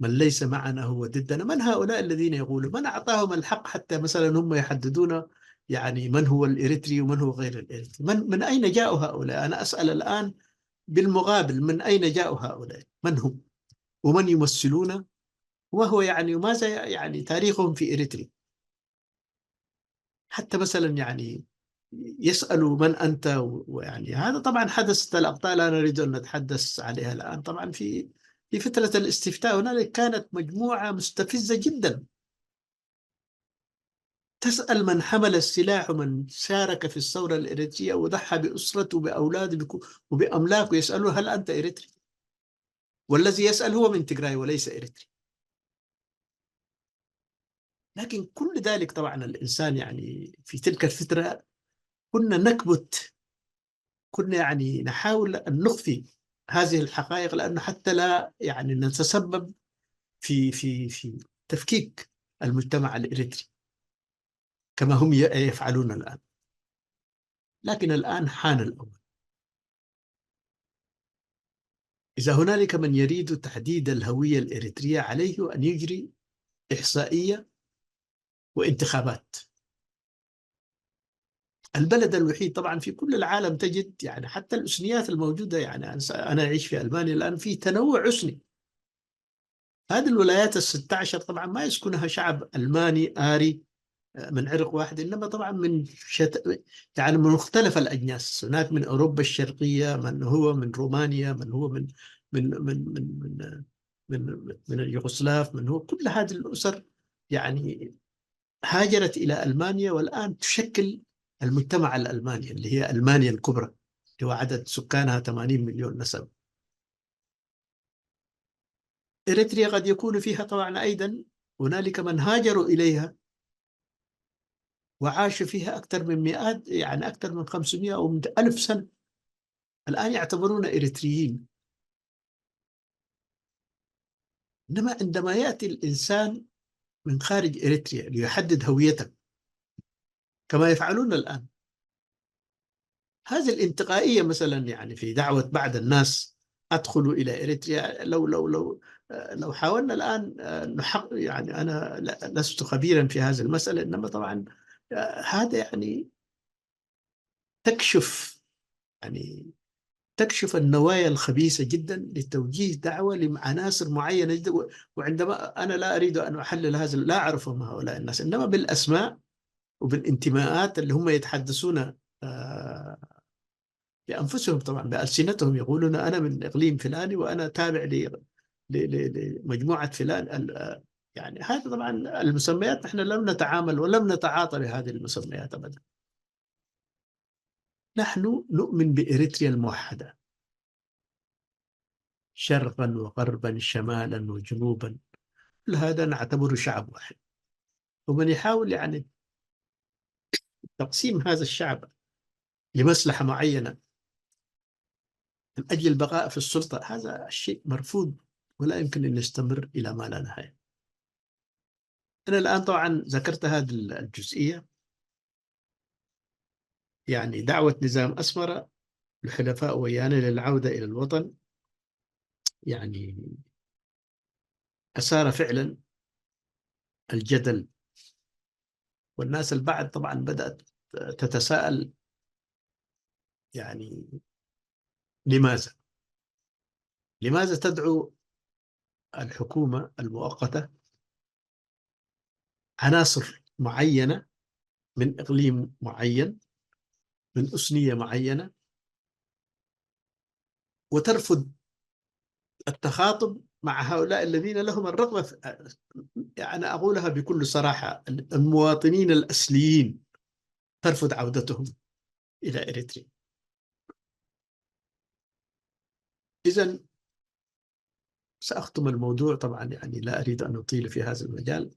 من ليس معنا هو ضدنا. من هؤلاء الذين يقولون؟ من أعطاهم الحق حتى مثلا هم يحددون يعني من هو الإريتري ومن هو غير الإريتري؟ من أين جاءوا هؤلاء؟ أنا أسأل الآن بالمقابل، من أين جاءوا هؤلاء؟ من هم ومن يمثلون؟ وهو يعني ماذا يعني تاريخهم في إريتريا؟ حتى مثلا يعني يسألوا من أنت، ويعني هذا طبعا حدث الأقطاع لا نريد أن نتحدث عليها الآن. طبعا في فترة الاستفتاء هنالك كانت مجموعة مستفزة جدا تسأل من حمل السلاح ومن شارك في الثورة الإريترية وضحى بأسرته وبأولاده وبأملاكه، يسألون هل أنت إريتري؟ والذي يسأل هو من تجراي وليس إريتري. لكن كل ذلك طبعا الإنسان يعني في تلك الفترة كنا نكبت، كنا يعني نحاول أن نخفي هذه الحقائق، لأنه حتى لا يعني نتسبب في تفكيك المجتمع الإريتري كما هم يفعلون الآن. لكن الآن حان الأمر. إذا هنالك من يريد تحديد الهوية الإريترية عليه أن يجري إحصائية وانتخابات. البلد الوحيد طبعا في كل العالم تجد يعني حتى الأثنيات الموجودة، يعني أنا أعيش في ألمانيا الآن في تنوع أثني. هذه الولايات الستة عشر طبعا ما يسكنها شعب ألماني آري من عرق واحد، إنما طبعا يعني من مختلف الأجناس. هناك من أوروبا الشرقية، من هو من رومانيا، من هو من اليوغوسلاف، من هو كل هذه الأسر يعني هاجرت إلى ألمانيا والآن تشكل المجتمع الألماني اللي هي ألمانيا الكبرى، اللي هو عدد سكانها 80 مليون نسمة. إريتريا قد يكون فيها طبعا أيضا هنالك من هاجروا إليها وعاشوا فيها أكثر من مئات، يعني أكثر من 500 أو 1000 سنة، الآن يعتبرون إريتريين. إنما عندما يأتي الإنسان من خارج إريتريا ليحدد هويته كما يفعلون الآن، هذه الانتقائية مثلا يعني في دعوة بعض الناس أدخلوا إلى إريتريا، لو حاولنا الآن نحق، يعني أنا لست خبيرا في هذه المسألة، إنما طبعا هذا يعني تكشف يعني تكشف النوايا الخبيثة جدا لتوجيه دعوة لعناصر معينة جدا. وعندما أنا لا أريد أن أحلل هذا، لا أعرفهم هؤلاء الناس، إنما بالأسماء وبالانتماءات اللي هم يتحدثون آه، بأنفسهم طبعا بألسنتهم، يقولون أنا من إقليم فلاني وأنا تابع لمجموعة فلان يعني هذا طبعا المسميات نحن لم نتعامل ولم نتعاطى بهذه المسميات أبدا. نحن نؤمن بإريتريا الموحدة، شرقا وغربا شمالا وجنوبا، كل هذا نعتبره شعب واحد. ومن يحاول يعني تقسيم هذا الشعب لمصلحة معينة من أجل البقاء في السلطة، هذا الشيء مرفوض ولا يمكن أن يستمر إلى ما لا نهاية. أنا الآن طبعا ذكرت هذه الجزئية، يعني دعوة نظام أسمر الحلفاء ويانا للعودة إلى الوطن يعني أثار فعلا الجدل، والناس البعض طبعا بدأت تتساءل يعني لماذا تدعو الحكومة المؤقتة عناصر معينة من إقليم معين من أثنية معينة وترفض التخاطب مع هؤلاء الذين لهم الرغبة يعني أقولها بكل صراحة، المواطنين الأصليين ترفض عودتهم. إلى إريتريا. إذا سأختم الموضوع، طبعا يعني لا أريد أن أطيل في هذا المجال.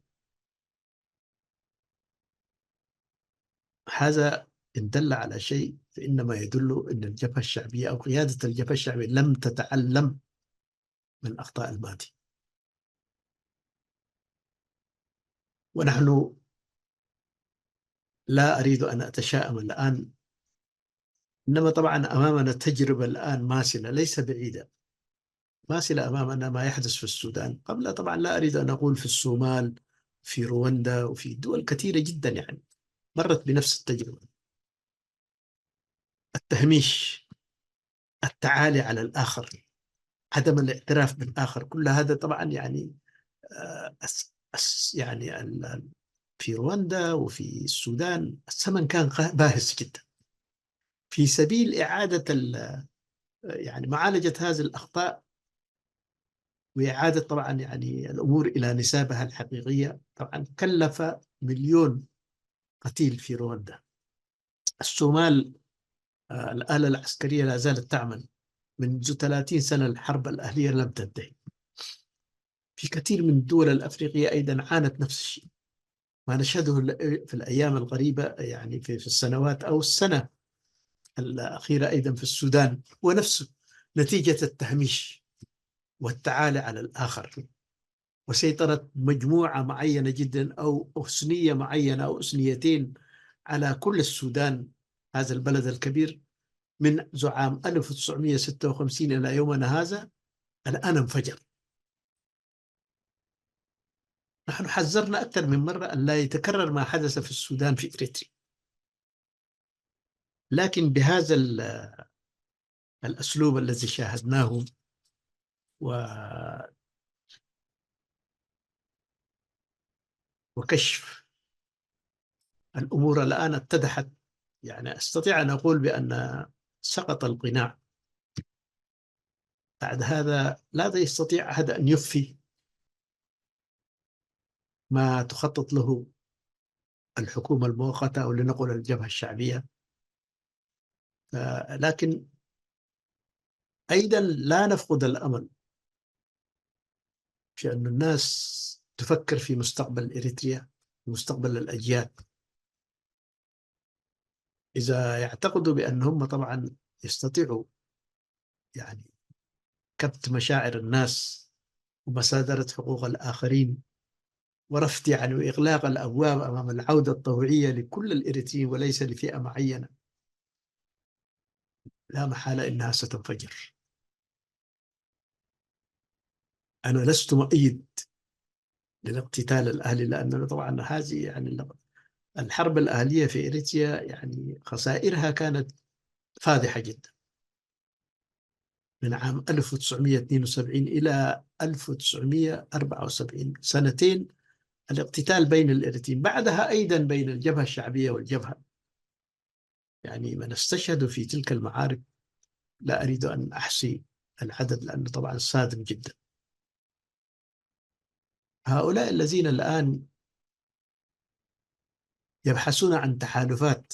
هذا إن دل على شيء فإنما يدل أن الجبهة الشعبية أو قيادة الجبهة الشعبية لم تتعلم من أخطاء الماضي. ونحن، لا أريد أن أتشائم الآن، إنما طبعا أمامنا تجربة الآن ماثلة ليس بعيدة، ماثلة أمامنا ما يحدث في السودان قبل. طبعا لا أريد أن أقول في الصومال، في رواندا، وفي دول كثيرة جدا يعني مرت بنفس التجربة. التهميش، التعالي على الآخر، عدم الاعتراف بالآخر، كل هذا طبعا يعني يعني في رواندا وفي السودان الثمن كان باهظ جدا. في سبيل إعادة يعني معالجة هذه الأخطاء وإعادة طبعا يعني الأمور إلى نسابها الحقيقية، طبعا كلف مليون قتيل في رواندا. الصومال الآلة العسكرية لا زالت تعمل منذ 30 سنة، الحرب الأهلية لم تنتهي. في كثير من الدول الأفريقية أيضا عانت نفس الشيء. ما نشهده في الأيام القريبة يعني في السنوات أو السنة الأخيرة أيضا في السودان ونفسه نتيجة التهميش والتعالي على الآخر وسيطرة مجموعة معينة جدا أو أثنية معينة أو أثنيتين على كل السودان، هذا البلد الكبير، من عام 1956 إلى يومنا هذا. الآن انفجر. نحن حذرنا أكثر من مرة أن لا يتكرر ما حدث في السودان في إريتريا، لكن بهذا الأسلوب الذي شاهدناه وكشف الأمور الآن اتضحت. يعني أستطيع أن أقول بأن سقط القناع. بعد هذا لا يستطيع أحد أن يخفي ما تخطط له الحكومة المؤقتة أو لنقل الجبهة الشعبية. لكن أيضا لا نفقد الأمل في أن الناس تفكر في مستقبل إريتريا، مستقبل الأجيال. إذا يعتقدوا بأنهم طبعا يستطيعوا يعني كبت مشاعر الناس ومصادرة حقوق الآخرين ورفض يعني وإغلاق الأبواب أمام العودة الطوعية لكل الإريتريين وليس لفئة معينة، لا محالة إنها ستنفجر. أنا لست مؤيد للاقتتال الأهلي، لأن طبعا هذه يعني الحرب الأهلية في إريتريا يعني خسائرها كانت فادحة جدا. من عام 1972 إلى 1974 سنتين الاقتتال بين الإريتريين، بعدها أيضا بين الجبهة الشعبية والجبهة. يعني من استشهدوا في تلك المعارك لا أريد أن أحصي العدد لأنه طبعا صادم جدا. هؤلاء الذين الآن يبحثون عن تحالفات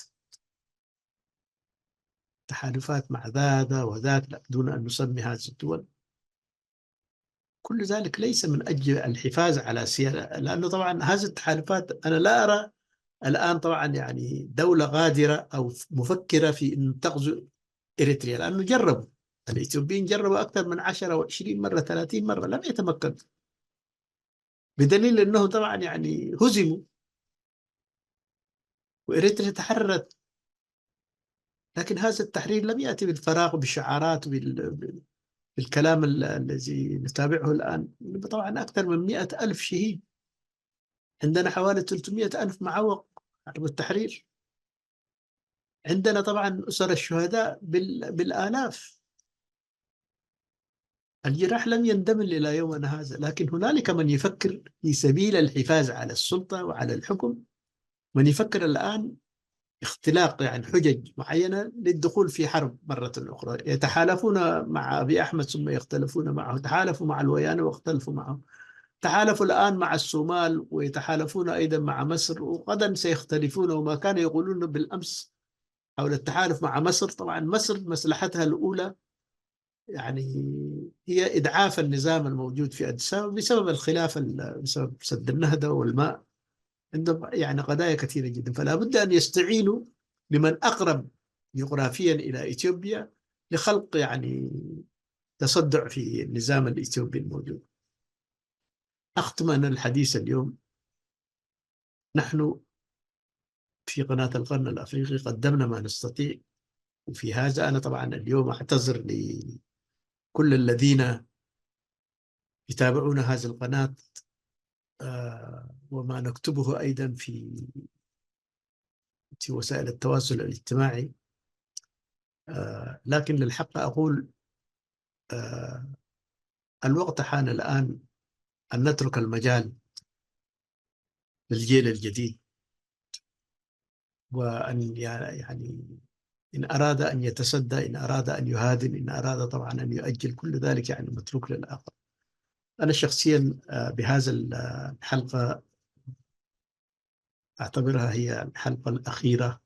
مع ذا وذاك دون أن نسمي هذه الدول، كل ذلك ليس من أجل الحفاظ على سيادة، لأنه طبعا هذه التحالفات أنا لا أرى الآن طبعا يعني دولة غادرة أو مفكرة في أن تغزو إريتريا، لأنه جربوا، الإثيوبيين جربوا أكثر من 10 و20 مرة 30 مرة لم يتمكنوا، بدليل أنه طبعا يعني هزموا وإريتريا تحررت. لكن هذا التحرير لم يأتي بالفراغ وبالشعارات بالكلام الذي نتابعه الآن. طبعا أكثر من 100,000 شهيد، عندنا حوالي 300,000 معوق حرب التحرير، عندنا طبعا أسر الشهداء بالآلاف. الجراح لم يندمل إلى يومنا هذا، لكن هنالك من يفكر في سبيل الحفاظ على السلطة وعلى الحكم، من يفكر الآن اختلاق يعني حجج معينة للدخول في حرب مرة أخرى. يتحالفون مع أبي أحمد ثم يختلفون معه، تحالفوا مع الويان واختلفوا معه، تحالفوا الآن مع الصومال ويتحالفون أيضا مع مصر، وغدا سيختلفون. وما كانوا يقولون بالأمس حول التحالف مع مصر. طبعا مصر مصلحتها الأولى يعني هي إدعاف النظام الموجود في أديس أبابا بسبب الخلاف، بسبب سد النهضة والماء. عندهم يعني قضايا كثيرة جدا، فلا بد أن يستعينوا بمن أقرب جغرافيا إلى إثيوبيا لخلق يعني تصدع في النظام الإثيوبي الموجود. أختم أنا الحديث اليوم. نحن في قناة القرن الأفريقي قدمنا ما نستطيع، وفي هذا أنا طبعا اليوم أعتذر لكل الذين يتابعون هذه القناة وما نكتبه أيضا في وسائل التواصل الاجتماعي. لكن للحق أقول الوقت حان الآن أن نترك المجال للجيل الجديد، وأن يعني إن أراد أن يتصدى، إن أراد أن يهادن، إن أراد طبعا أن يؤجل، كل ذلك يعني متروك للآخر. أنا شخصيا بهذا الحلقة أعتبرها هي الحلقة الأخيرة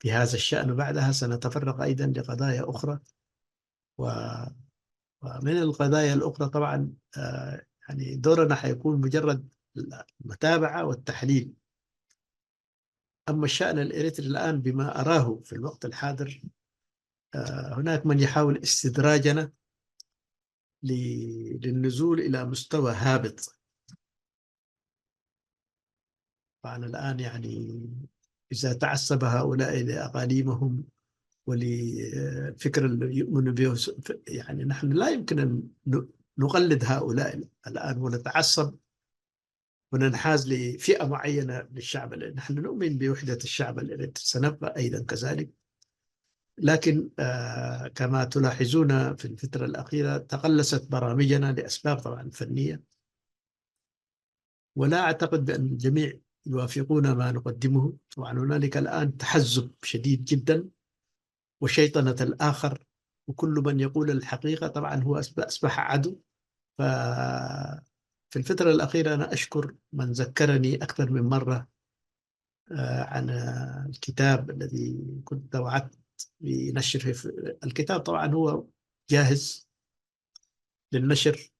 في هذا الشأن، وبعدها سنتفرق أيضا لقضايا أخرى. ومن القضايا الأخرى طبعا يعني دورنا حيكون مجرد المتابعة والتحليل. أما الشأن الإريتري الآن بما أراه في الوقت الحاضر، هناك من يحاول استدراجنا للنزول إلى مستوى هابط. فأنا الآن يعني إذا تعصب هؤلاء لأقاليمهم ولفكر اللي يؤمنوا به، يعني نحن لا يمكن أن نقلد هؤلاء الآن ونتعصب وننحاز لفئة معينة للشعب. نحن نؤمن بوحدة الشعب الإريتري، سنبقى أيضا كذلك. لكن كما تلاحظون في الفترة الأخيرة تقلصت برامجنا لأسباب طبعا فنية، ولا أعتقد بأن الجميع يوافقون ما نقدمه. طبعا هنالك الآن تحزب شديد جدا وشيطنة الآخر، وكل من يقول الحقيقة طبعا هو أصبح عدو. ففي الفترة الأخيرة أنا أشكر من ذكرني أكثر من مرة عن الكتاب الذي كنت وعدت بنشره. الكتاب طبعا هو جاهز للنشر،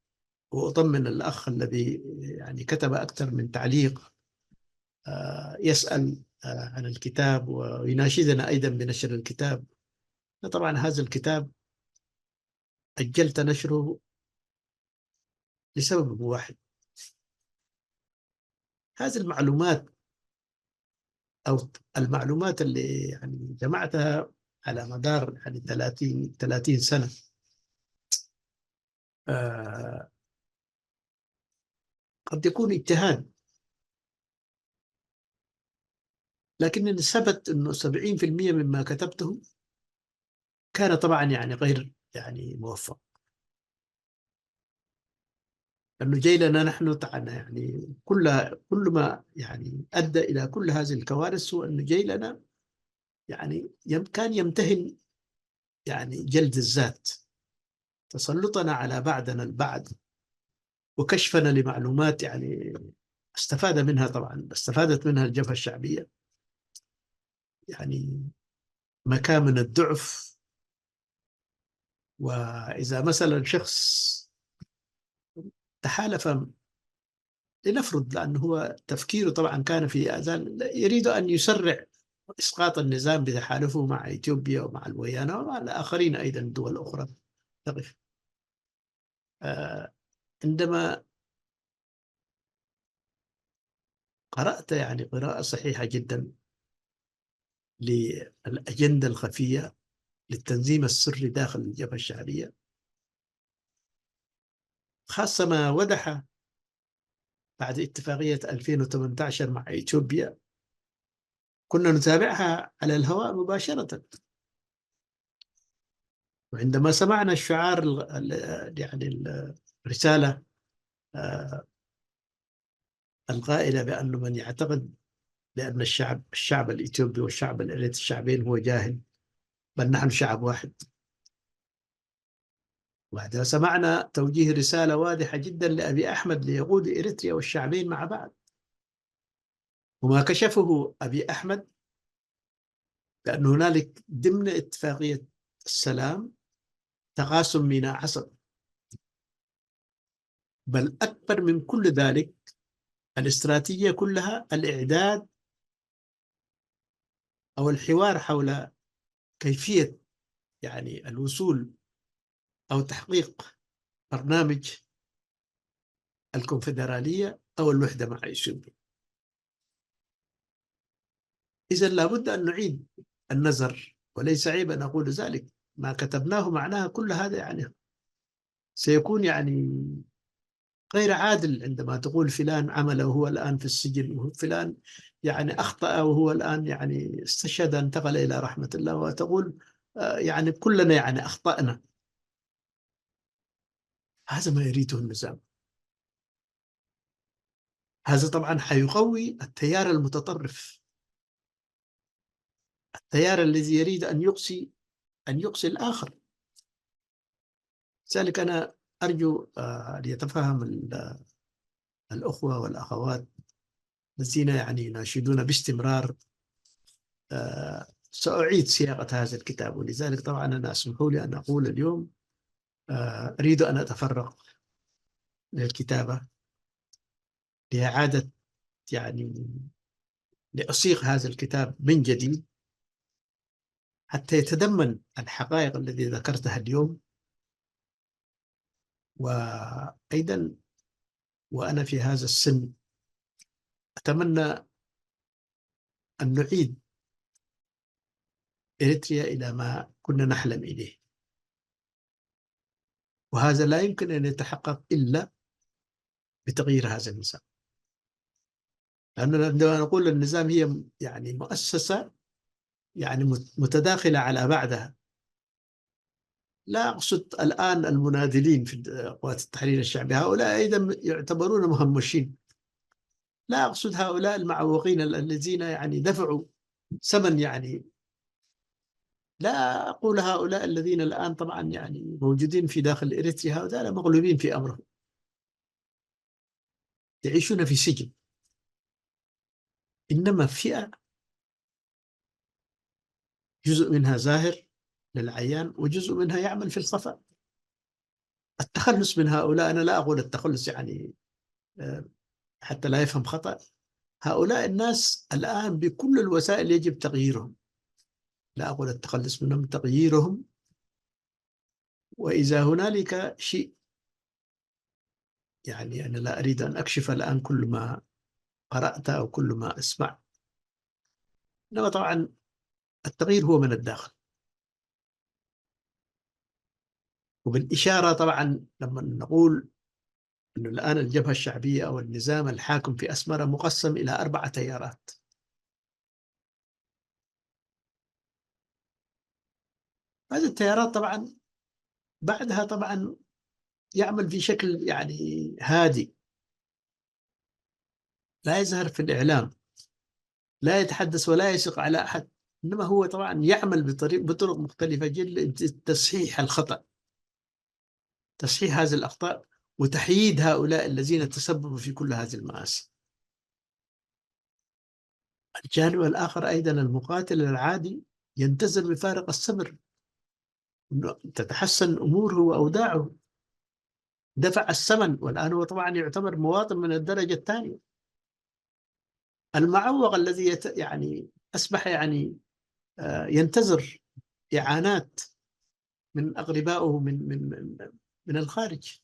وأطمن الأخ الذي يعني كتب أكثر من تعليق يسأل عن الكتاب ويناشدنا أيضا بنشر الكتاب. طبعا هذا الكتاب أجلت نشره لسبب واحد: هذه المعلومات أو المعلومات اللي يعني جمعتها على مدار يعني 30 سنة، قد يكون اجتهاد، لكن ثبت أنه 70% مما كتبته كان طبعا يعني غير يعني موفق. لأنه جاي لنا نحن تعالى يعني كل ما يعني أدى إلى كل هذه الكوارث هو أنه جاي لنا يعني كان يمتهن يعني جلد الذات، تسلطنا على بعضنا البعض، وكشفنا لمعلومات يعني استفادت منها الجبهة الشعبية، يعني مكامن الضعف. وإذا مثلا شخص تحالف، لنفرض، لأنه هو تفكيره طبعا كان في أذان يريد أن يسرع إسقاط النظام بتحالفه مع إثيوبيا ومع الويانة ومع الآخرين أيضا دول أخرى تقف. عندما قرأت يعني قراءة صحيحة جدا للأجندة الخفية للتنظيم السري داخل الجبهة الشعبية، خاصة ما وضح بعد اتفاقية 2018 مع إثيوبيا، كنا نتابعها على الهواء مباشرة. وعندما سمعنا الشعار يعني الرسالة القائلة بأن من يعتقد بأن الشعب الإثيوبي والشعب الإريتري الشعبين هو جاهل، بل نحن شعب واحد. وبعدها سمعنا توجيه رسالة واضحة جدا لأبي أحمد ليقود إريتريا والشعبين مع بعض. وما كشفه أبي أحمد لأن هنالك ضمن اتفاقية السلام تقاسم ميناء عسكر، بل أكبر من كل ذلك الاستراتيجية كلها الإعداد أو الحوار حول كيفية يعني الوصول أو تحقيق برنامج الكونفدرالية أو الوحدة مع إثيوبيا. إذا لابد أن نعيد النظر، وليس عيب أن أقول ذلك. ما كتبناه معناها كل هذا يعني سيكون يعني غير عادل عندما تقول فلان عمل وهو الآن في السجن، وفلان يعني أخطأ وهو الآن يعني استشهد انتقل إلى رحمة الله، وتقول يعني كلنا يعني أخطأنا. هذا ما يريده النظام. هذا طبعا حيقوي التيار المتطرف، التيار الذي يريد أن يقصي الآخر. لذلك أنا أرجو أن يتفهم الأخوة والأخوات الذين يعني يناشدون باستمرار. سأعيد صياغة هذا الكتاب، ولذلك طبعا أنا اسمحوا لي أن أقول اليوم أريد أن أتفرغ للكتابة، لإعادة يعني لأصيغ هذا الكتاب من جديد حتى يتضمن الحقائق التي ذكرتها اليوم. وأيضا وأنا في هذا السن أتمنى أن نعيد إريتريا إلى ما كنا نحلم إليه، وهذا لا يمكن أن يتحقق إلا بتغيير هذا النظام. لأننا عندما نقول النظام هي يعني مؤسسة يعني متداخلة على بعضها. لا أقصد الآن المناذلين في قوات التحرير الشعبي، هؤلاء أيضا يعتبرون مهمشين. لا أقصد هؤلاء المعوقين الذين يعني دفعوا ثمن يعني. لا أقول هؤلاء الذين الآن طبعا يعني موجودين في داخل إريتريا، هؤلاء مغلوبين في أمرهم، يعيشون في سجن. إنما فئة جزء منها ظاهر للعيان وجزء منها يعمل في الخفاء. التخلص من هؤلاء، أنا لا أقول التخلص يعني حتى لا يفهم خطأ، هؤلاء الناس الآن بكل الوسائل يجب تغييرهم. لا أقول التخلص منهم، تغييرهم. وإذا هنالك شيء يعني أنا لا أريد أن أكشف الآن كل ما قرأت أو كل ما أسمع، إنما طبعا التغيير هو من الداخل. وبالإشارة طبعا لما نقول أنه الآن الجبهة الشعبية أو النظام الحاكم في أسمرة مقسم إلى 4 تيارات. هذه التيارات طبعا بعدها طبعا يعمل في شكل يعني هادي، لا يظهر في الإعلام، لا يتحدث ولا يثق على أحد، إنما هو طبعا يعمل بطرق مختلفة جدا تصحيح الخطأ، تصحيح هذه الأخطاء، وتحييد هؤلاء الذين تسببوا في كل هذه المآسي. الجانب الآخر أيضا المقاتل العادي ينتظر بفارق الصبر أنه تتحسن أموره وأوداعه. دفع الثمن والآن هو طبعا يعتبر مواطن من الدرجة الثانية. المعوق الذي يعني أصبح يعني ينتظر إعانات من أقربائه من الخارج.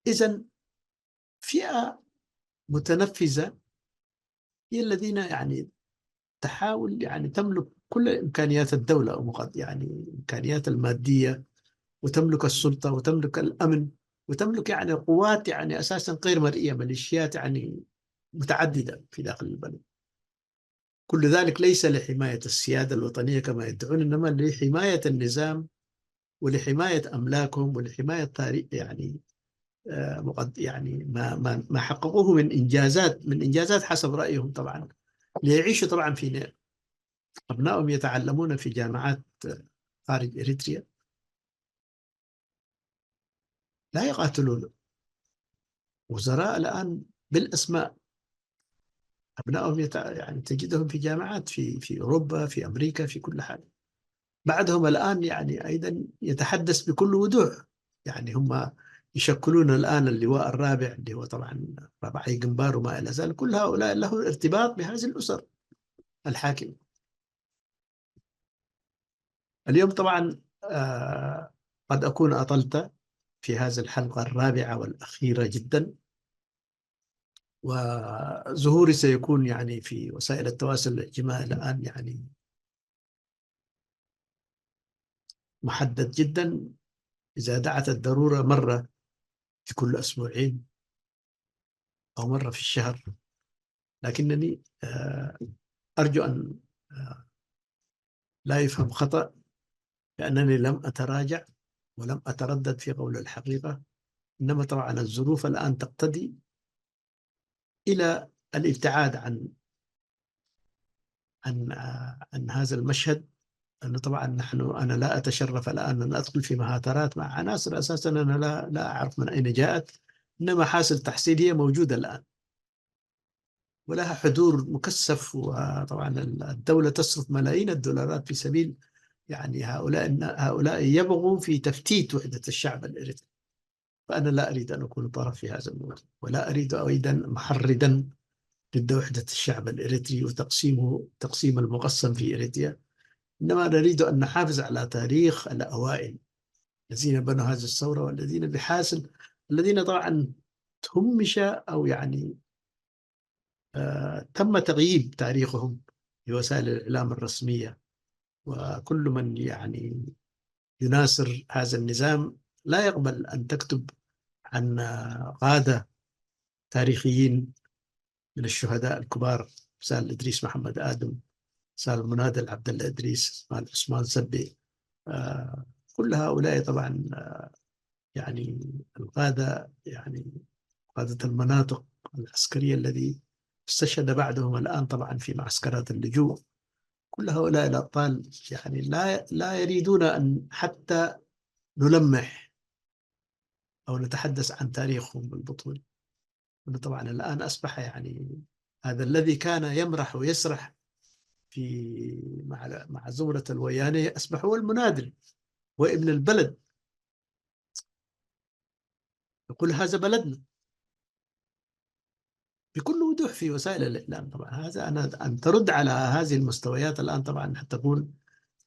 إذن فئة متنفذة هي الذين يعني تحاول يعني تملك كل إمكانيات الدولة، أو يعني الإمكانيات المادية، وتملك السلطة، وتملك الأمن، وتملك يعني قوات يعني أساسا غير مرئية، ميليشيات يعني متعددة في داخل البلد. كل ذلك ليس لحماية السيادة الوطنية كما يدعون، إنما لحماية النظام ولحماية أملاكهم ولحماية تاريخ يعني يعني ما حققوه من إنجازات حسب رأيهم طبعا، ليعيشوا طبعا في أبنائهم يتعلمون في جامعات خارج إريتريا، لا يقاتلون. وزراء الآن بالأسماء أبنائهم يعني تجدهم في جامعات في أوروبا، في أمريكا، في كل حال. بعدهم الآن يعني أيضا يتحدث بكل وضوح. يعني هم يشكلون الآن اللواء الرابع، اللي هو طبعا رباعي قنبار وما إلى ذلك. كل هؤلاء له ارتباط بهذه الأسر الحاكمة. اليوم طبعا قد أكون أطلت في هذه الحلقة الرابعة والأخيرة جدا، وظهوري سيكون يعني في وسائل التواصل الاجتماعي الآن يعني محدد جدا. إذا دعت الضرورة مرة في كل أسبوعين أو مرة في الشهر. لكنني أرجو أن لا يفهم خطأ، لأنني لم أتراجع ولم أتردد في قول الحقيقة. إنما طبعا الظروف الآن تقتضي إلى الابتعاد عن هذا المشهد. أنه طبعا أنا لا أتشرف الآن أن أدخل في مهاترات مع عناصر أساسا أنا لا أعرف من أين جاءت. إنما حاصل تحصيل هي موجودة الآن ولها حضور مكثف. وطبعا الدولة تصرف ملايين الدولارات في سبيل يعني هؤلاء يبغوا في تفتيت وحدة الشعب الإريتري. فأنا لا أريد أن أكون طرف في هذا الموضوع، ولا أريد أيضا محردا ضد وحدة الشعب الإريتري وتقسيمه تقسيم المقسم في إريتريا. إنما نريد أن نحافظ على تاريخ الأوائل الذين بنوا هذه الثورة، والذين بحاصل الذين طبعا تهمش أو يعني تم تغييب تاريخهم في وسائل الإعلام الرسمية. وكل من يعني يناصر هذا النظام لا يقبل أن تكتب عن قادة تاريخيين من الشهداء الكبار، مثال إدريس محمد آدم، مثال المناضل عبد الله إدريس، مثال عثمان سبي. كل هؤلاء طبعا يعني القادة، يعني قادة المناطق العسكرية الذي استشهد بعدهم الآن طبعا في معسكرات اللجوء. كل هؤلاء الأبطال يعني لا يريدون أن حتى نلمح أو نتحدث عن تاريخهم بالبطولة. طبعا الآن أصبح يعني هذا الذي كان يمرح ويسرح في مع زمرة الويانية أصبح هو المناضل وابن البلد، يقول هذا بلدنا بكل وضوح في وسائل الإعلام. طبعا هذا أن ترد على هذه المستويات الآن طبعا تكون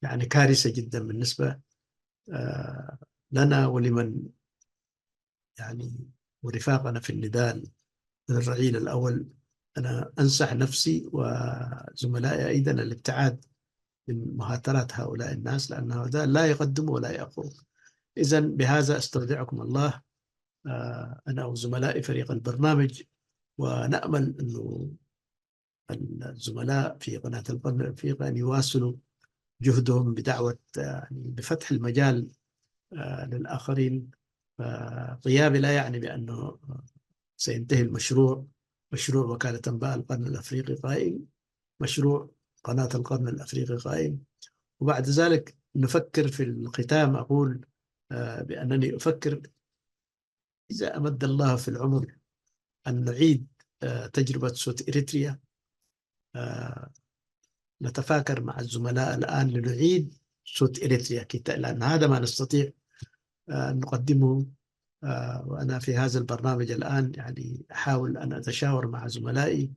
يعني كارثة جدا بالنسبة لنا ولمن يعني ورفاقنا في النضال من الرعيل الأول. أنا أنصح نفسي وزملائي أيضا الابتعاد من مهاترات هؤلاء الناس، لأن هؤلاء لا يقدموا ولا يأخروا. إذا بهذا أستودعكم الله، أنا وزملائي فريق البرنامج، ونأمل أنه الزملاء في قناة القرن الأفريقي أن يواصلوا جهدهم بدعوة يعني بفتح المجال للآخرين. غيابي لا يعني بأنه سينتهي المشروع. مشروع وكالة أنباء القرن الأفريقي قائم، مشروع قناة القرن الأفريقي قائم. وبعد ذلك نفكر في الختام. أقول بأنني أفكر إذا أمد الله في العمر أن نعيد تجربة صوت إريتريا. نتفاكر مع الزملاء الآن لنعيد صوت إريتريا، لأن هذا ما نستطيع أن نقدمه. وأنا في هذا البرنامج الآن يعني أحاول أن أتشاور مع زملائي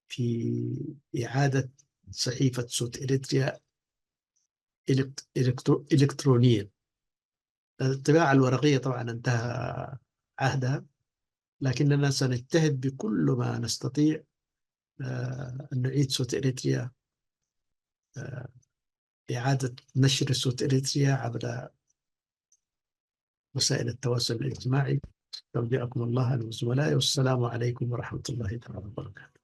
في إعادة صحيفة صوت إريتريا إلكترونيا. الطباعة الورقية طبعا انتهى عهدها، لكننا سنجتهد بكل ما نستطيع أن نعيد صوت إريتريا، إعادة نشر صوت إريتريا عبر وسائل التواصل الاجتماعي. استودعكم الله أنا وزملائي، والسلام عليكم ورحمة الله تعالى وبركاته.